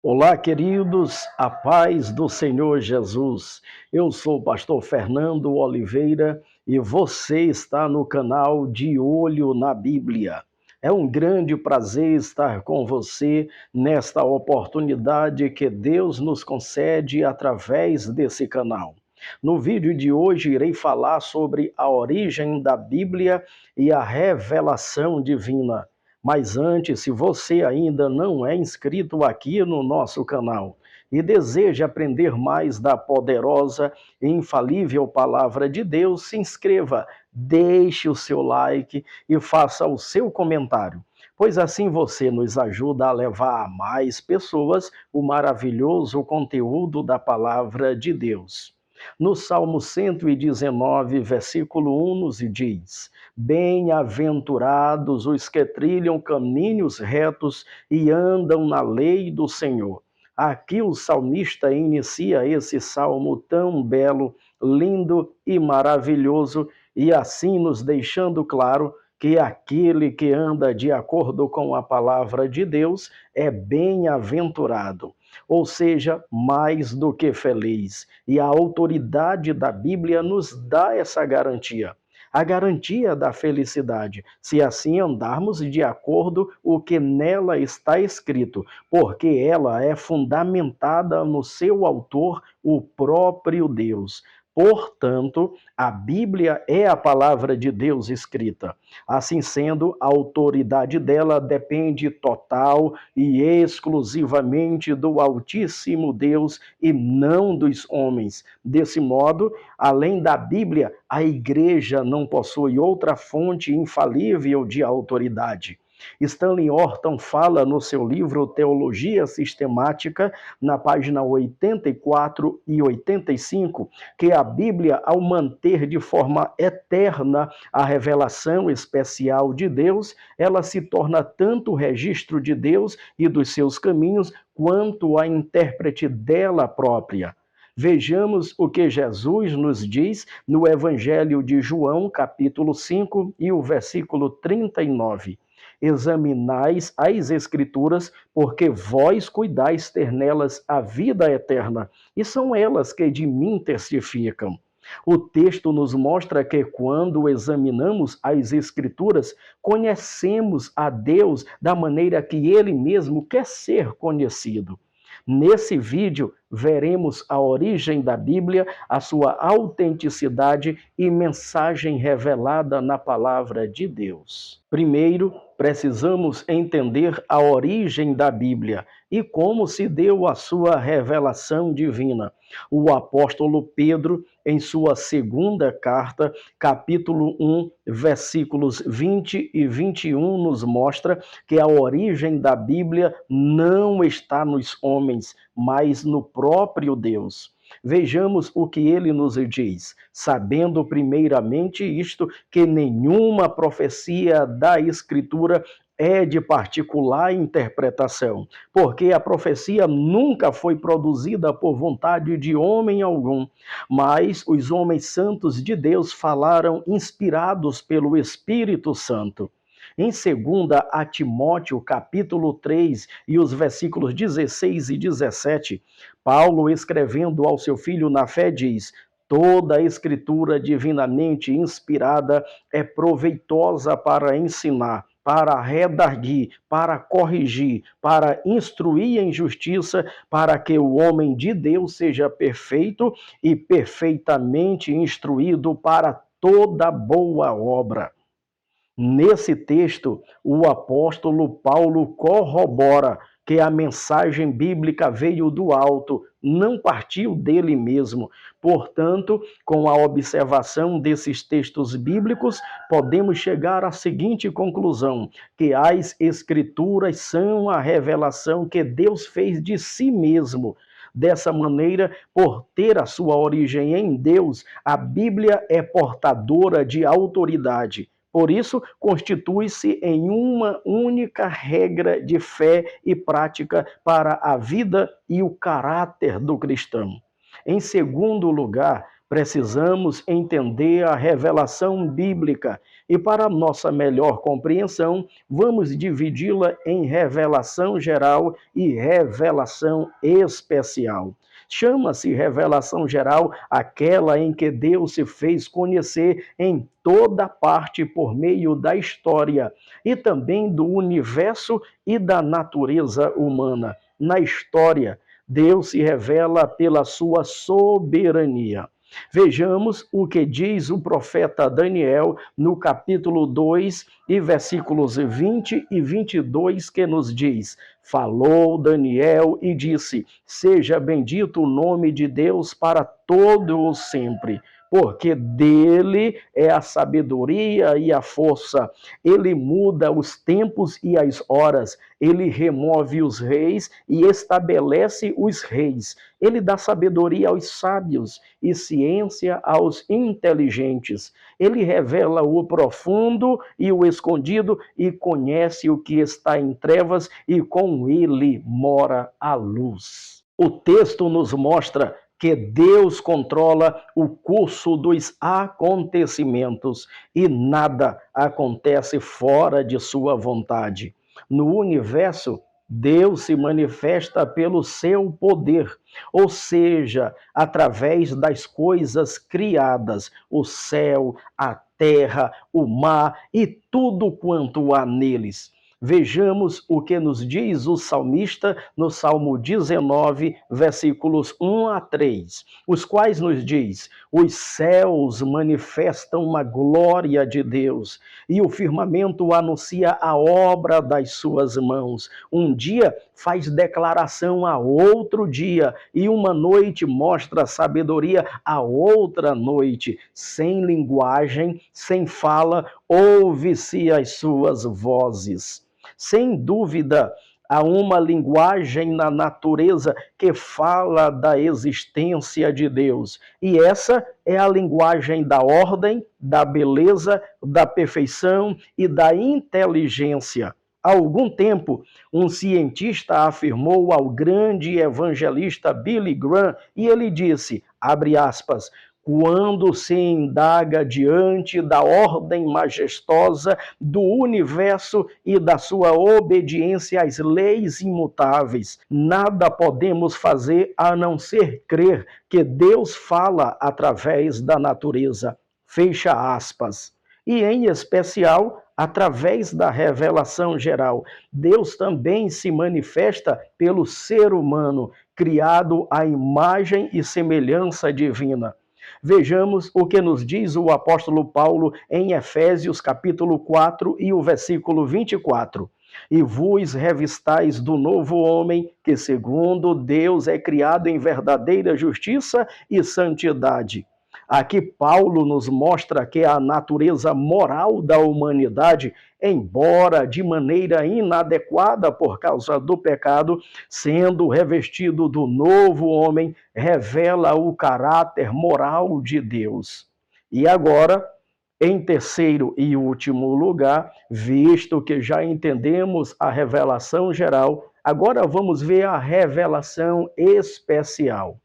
Olá, queridos, a paz do Senhor Jesus. Eu sou o pastor Fernando Oliveira e você está no canal De Olho na Bíblia. É um grande prazer estar com você nesta oportunidade que Deus nos concede através desse canal. No vídeo de hoje, irei falar sobre a origem da Bíblia e a revelação divina. Mas antes, se você ainda não é inscrito aqui no nosso canal e deseja aprender mais da poderosa e infalível palavra de Deus, se inscreva, deixe o seu like e faça o seu comentário, pois assim você nos ajuda a levar a mais pessoas o maravilhoso conteúdo da palavra de Deus. No Salmo 119, versículo 1, nos diz: Bem-aventurados os que trilham caminhos retos e andam na lei do Senhor. Aqui o salmista inicia esse salmo tão belo, lindo e maravilhoso, e assim nos deixando claro que aquele que anda de acordo com a palavra de Deus é bem-aventurado, ou seja, mais do que feliz. E a autoridade da Bíblia nos dá essa garantia, a garantia da felicidade, se assim andarmos de acordo com o que nela está escrito, porque ela é fundamentada no seu autor, o próprio Deus. Portanto, a Bíblia é a palavra de Deus escrita. Assim sendo, a autoridade dela depende total e exclusivamente do Altíssimo Deus e não dos homens. Desse modo, além da Bíblia, a igreja não possui outra fonte infalível de autoridade. Stanley Horton fala no seu livro Teologia Sistemática, na página 84 e 85, que a Bíblia, ao manter de forma eterna a revelação especial de Deus, ela se torna tanto registro de Deus e dos seus caminhos, quanto a intérprete dela própria. Vejamos o que Jesus nos diz no Evangelho de João, capítulo 5, e o versículo 39. Examinais as Escrituras, porque vós cuidais ter nelas a vida eterna, e são elas que de mim testificam. O texto nos mostra que quando examinamos as Escrituras, conhecemos a Deus da maneira que Ele mesmo quer ser conhecido. Nesse vídeo, veremos a origem da Bíblia, a sua autenticidade e mensagem revelada na palavra de Deus. Primeiro, precisamos entender a origem da Bíblia e como se deu a sua revelação divina. O apóstolo Pedro, em sua segunda carta, capítulo 1, versículos 20 e 21, nos mostra que a origem da Bíblia não está nos homens, mas no próprio Deus. Vejamos o que ele nos diz, sabendo primeiramente isto, que nenhuma profecia da Escritura é de particular interpretação, porque a profecia nunca foi produzida por vontade de homem algum, mas os homens santos de Deus falaram inspirados pelo Espírito Santo. Em 2 a Timóteo, capítulo 3, e os versículos 16 e 17, Paulo, escrevendo ao seu filho na fé, diz: Toda a escritura divinamente inspirada é proveitosa para ensinar, para redarguir, para corrigir, para instruir em justiça, para que o homem de Deus seja perfeito e perfeitamente instruído para toda boa obra. Nesse texto, o apóstolo Paulo corrobora que a mensagem bíblica veio do alto, não partiu dele mesmo. Portanto, com a observação desses textos bíblicos, podemos chegar à seguinte conclusão: que as Escrituras são a revelação que Deus fez de si mesmo. Dessa maneira, por ter a sua origem em Deus, a Bíblia é portadora de autoridade. Por isso, constitui-se em uma única regra de fé e prática para a vida e o caráter do cristão. Em segundo lugar, precisamos entender a revelação bíblica E para nossa melhor compreensão, vamos dividi-la em revelação geral e revelação especial. Chama-se revelação geral aquela em que Deus se fez conhecer em toda parte por meio da história e também do universo e da natureza humana. Na história, Deus se revela pela sua soberania. Vejamos o que diz o profeta Daniel no capítulo 2 e versículos 20 e 22, que nos diz: falou Daniel e disse: seja bendito o nome de Deus para todo o sempre, porque dele é a sabedoria e a força. Ele muda os tempos e as horas, ele remove os reis e estabelece os reis. Ele dá sabedoria aos sábios e ciência aos inteligentes. Ele revela o profundo e o escondido e conhece o que está em trevas, e com ele mora a luz. O texto nos mostra que Deus controla o curso dos acontecimentos e nada acontece fora de sua vontade. No universo, Deus se manifesta pelo seu poder, ou seja, através das coisas criadas, o céu, a terra, o mar e tudo quanto há neles. Vejamos o que nos diz o salmista no Salmo 19, versículos 1 a 3, os quais nos diz: os céus manifestam uma glória de Deus, e o firmamento anuncia a obra das suas mãos. Um dia faz declaração a outro dia, e uma noite mostra sabedoria a outra noite. Sem linguagem, sem fala, ouve-se as suas vozes. Sem dúvida, há uma linguagem na natureza que fala da existência de Deus. E essa é a linguagem da ordem, da beleza, da perfeição e da inteligência. Há algum tempo, um cientista afirmou ao grande evangelista Billy Graham, e ele disse, abre aspas, quando se indaga diante da ordem majestosa do universo e da sua obediência às leis imutáveis, nada podemos fazer a não ser crer que Deus fala através da natureza. Fecha aspas. E, em especial, através da revelação geral, Deus também se manifesta pelo ser humano, criado à imagem e semelhança divina. Vejamos o que nos diz o apóstolo Paulo em Efésios capítulo 4 e o versículo 24. E vos revistais do novo homem, que segundo Deus é criado em verdadeira justiça e santidade. Aqui Paulo nos mostra que a natureza moral da humanidade, embora de maneira inadequada por causa do pecado, sendo revestido do novo homem, revela o caráter moral de Deus. E agora, em terceiro e último lugar, visto que já entendemos a revelação geral, agora vamos ver a revelação especial.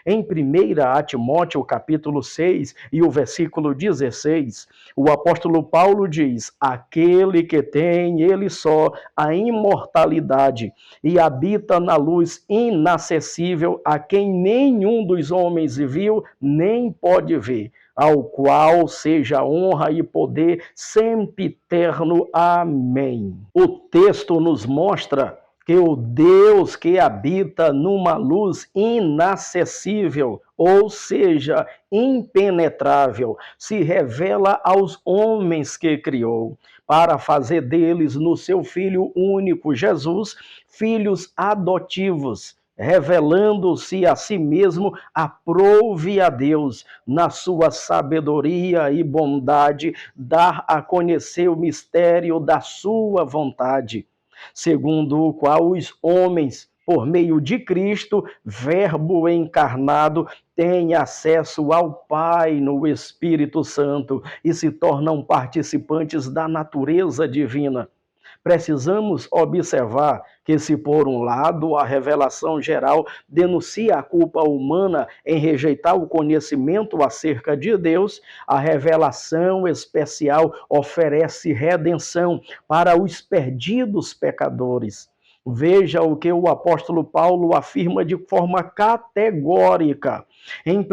Em 1 Timóteo, capítulo 6 e o versículo 16, o apóstolo Paulo diz, aquele que tem, ele só, a imortalidade e habita na luz inacessível, a quem nenhum dos homens viu, nem pode ver, ao qual seja honra e poder sempiterno. Amém. O texto nos mostra que o Deus que habita numa luz inacessível, ou seja, impenetrável, se revela aos homens que criou, para fazer deles, no seu Filho único, Jesus, filhos adotivos, revelando-se a si mesmo, aprove a Deus, na sua sabedoria e bondade, dar a conhecer o mistério da sua vontade, segundo o qual os homens, por meio de Cristo, Verbo encarnado, têm acesso ao Pai no Espírito Santo e se tornam participantes da natureza divina. Precisamos observar que, se por um lado a revelação geral denuncia a culpa humana em rejeitar o conhecimento acerca de Deus, a revelação especial oferece redenção para os perdidos pecadores. Veja o que o apóstolo Paulo afirma de forma categórica em 1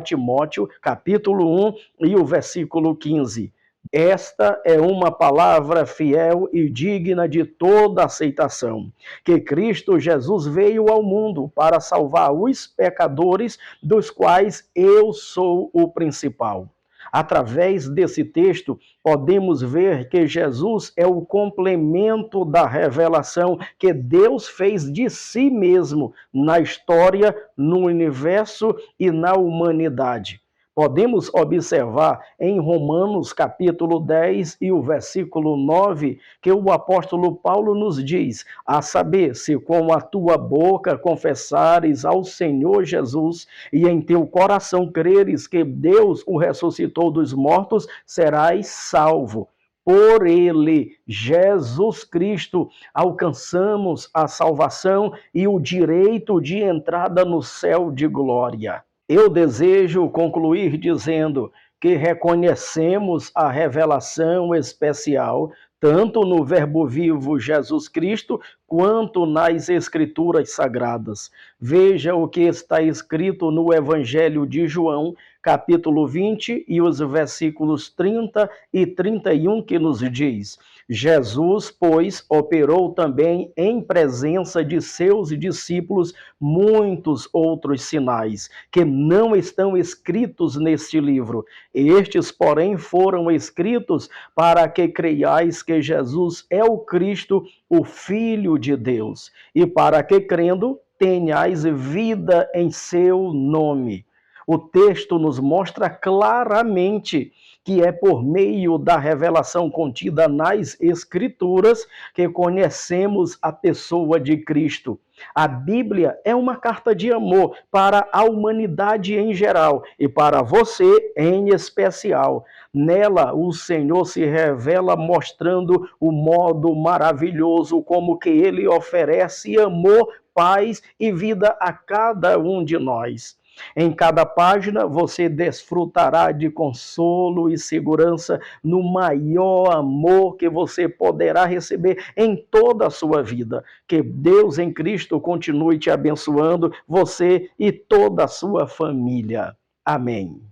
Timóteo, capítulo 1 e o versículo 15. Esta é uma palavra fiel e digna de toda aceitação, que Cristo Jesus veio ao mundo para salvar os pecadores, dos quais eu sou o principal. Através desse texto, podemos ver que Jesus é o complemento da revelação que Deus fez de si mesmo na história, no universo e na humanidade. Podemos observar em Romanos capítulo 10 e o versículo 9 que o apóstolo Paulo nos diz: a saber, se com a tua boca confessares ao Senhor Jesus e em teu coração creres que Deus o ressuscitou dos mortos, serás salvo. Por ele, Jesus Cristo, alcançamos a salvação e o direito de entrada no céu de glória. Eu desejo concluir dizendo que reconhecemos a revelação especial tanto no Verbo vivo Jesus Cristo, quanto nas Escrituras Sagradas. Veja o que está escrito no Evangelho de João, capítulo 20, e os versículos 30 e 31, que nos diz: Jesus, pois, operou também em presença de seus discípulos muitos outros sinais, que não estão escritos neste livro. Estes, porém, foram escritos para que creiais que Jesus é o Cristo, o Filho de Deus, e para que, crendo, tenhais vida em seu nome. O texto nos mostra claramente que é por meio da revelação contida nas Escrituras que conhecemos a pessoa de Cristo. A Bíblia é uma carta de amor para a humanidade em geral e para você em especial. Nela, o Senhor se revela mostrando o modo maravilhoso como que Ele oferece amor, paz e vida a cada um de nós. Em cada página você desfrutará de consolo e segurança no maior amor que você poderá receber em toda a sua vida. Que Deus em Cristo continue te abençoando, você e toda a sua família. Amém.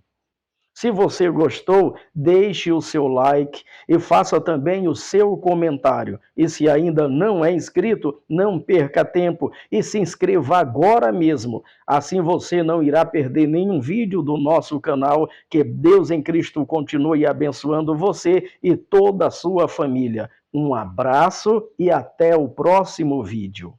Se você gostou, deixe o seu like e faça também o seu comentário. E se ainda não é inscrito, não perca tempo e se inscreva agora mesmo. Assim você não irá perder nenhum vídeo do nosso canal. Que Deus em Cristo continue abençoando você e toda a sua família. Um abraço e até o próximo vídeo.